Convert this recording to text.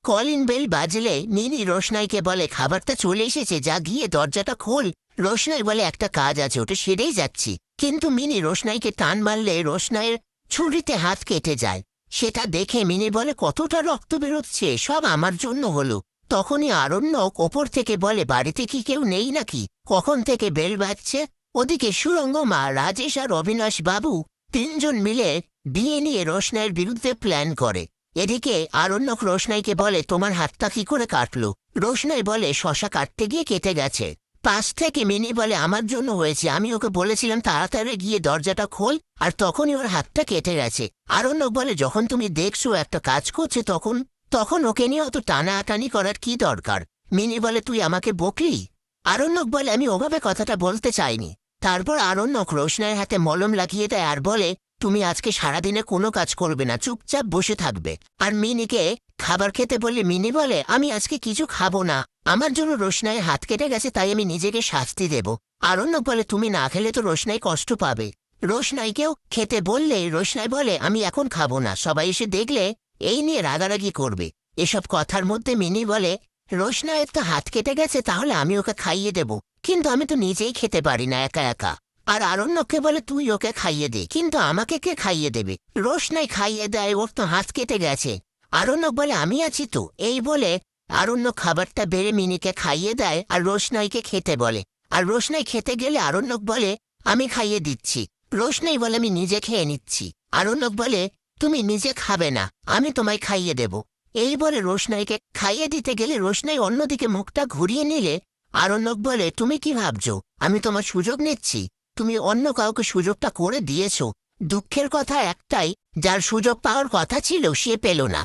Calling bell বাজলে mini রোশনাইকে বলে খাবারটা চলে এসেছে, যা গিয়ে দরজাটা খোল। রোশনাই বলে একটা কাজ আছে, ওটা সেরেই যাচ্ছি। কিন্তু মিনি রোশনাইকে টান মারলে রোশনাইয়ের ছুরিতে হাত কেটে যায়। সেটা দেখে মিনি বলে কতটা রক্ত বেরোচ্ছে, সব আমার জন্য হলো। তখনই আরণ্যক ওপর থেকে বলে বাড়িতে কি কেউ নেই নাকি, কখন থেকে বেল বাজছে? ওদিকে সুরঙ্গ মা, রাজেশ আর অবিনাশ বাবু তিনজন মিলে বিয়ে নিয়ে রোশনাইয়ের বিরুদ্ধে প্ল্যান করে। এদিকে আরণ্যক রোশনাইকে বলে তোমার হাতটা কি করে কাটলো? রোশনাই বলে শশা কাটতে গিয়ে কেটে গেছে। পাশ থেকে মিনি বলে আমার জন্য হয়েছে, আমি ওকে বলেছিলাম তাড়াতাড়ি গিয়ে দরজাটা খোল, আর তখনই ওর হাতটা কেটে গেছে। আরণ্যক বলে যখন তুমি দেখছো একটা কাজ করছে তখন তখন ওকে নিয়ে অত টানাটানি করার কি দরকার? মিনি বলে তুই আমাকে বকলি? আরণ্যক বলে আমি ওভাবে কথাটা বলতে চাইনি। তারপর আরণ্যক রোশনাইয়ের হাতে মলম লাগিয়ে দেয় আর বলে তুমি আজকে সারাদিনে কোনো কাজ করবে না, চুপচাপ বসে থাকবে। আর মিনিকে খাবার খেতে বললে মিনি বলে আমি আজকে কিছু খাবো না, আমার জন্য রোশনাইয়ের হাত কেটে গেছে, তাই আমি নিজেকে শাস্তি দেব। আরণ্যক বলে তুমি না খেলে তো রোশনাই কষ্ট পাবে। রোশনাইকেও খেতে বললে রোশনাই বলে আমি এখন খাবো না, সবাই এসে দেখলে এই নিয়ে রাগারাগি করবে। এসব কথার মধ্যে মিনি বলে রোশনাইয়ের তো হাত কেটে গেছে, তাহলে আমি ওকে খাইয়ে দেব, কিন্তু আমি তো নিজেই খেতে পারি না একা একা। আর আরণ্যককে বলে তুই ওকে খাইয়ে দে, কিন্তু আমাকে কে খাইয়ে দেবে? রোশনাই খাইয়ে দেয়, ওর তো হাত কেটে গেছে। আরণ্যক বলে আমি আছি তো। এই বলে আরণ্যক খাবারটা বেড়ে মিনিকে খাইয়ে দেয় আর রোশনাইকে খেতে বলে। আর রোশনাই খেতে গেলে আরণ্যক বলে আমি খাইয়ে দিচ্ছি। রোশনাই বলে আমি নিজে খেয়ে নিচ্ছি। আরণ্যক বলে তুমি নিজে খাবে না, আমি তোমায় খাইয়ে দেব। এই বলে রোশনাইকে খাইয়ে দিতে গেলে রোশনাই অন্যদিকে মুখটা ঘুরিয়ে নিলে আরণ্যক বলে তুমি কি ভাবছো আমি তোমার সুযোগ নিচ্ছি? তুমি অন্য কাউকে সুযোগটা করে দিয়েছ। দুঃখের কথা একটাই, যার সুযোগ পাওয়ার কথা ছিল সে পেল না।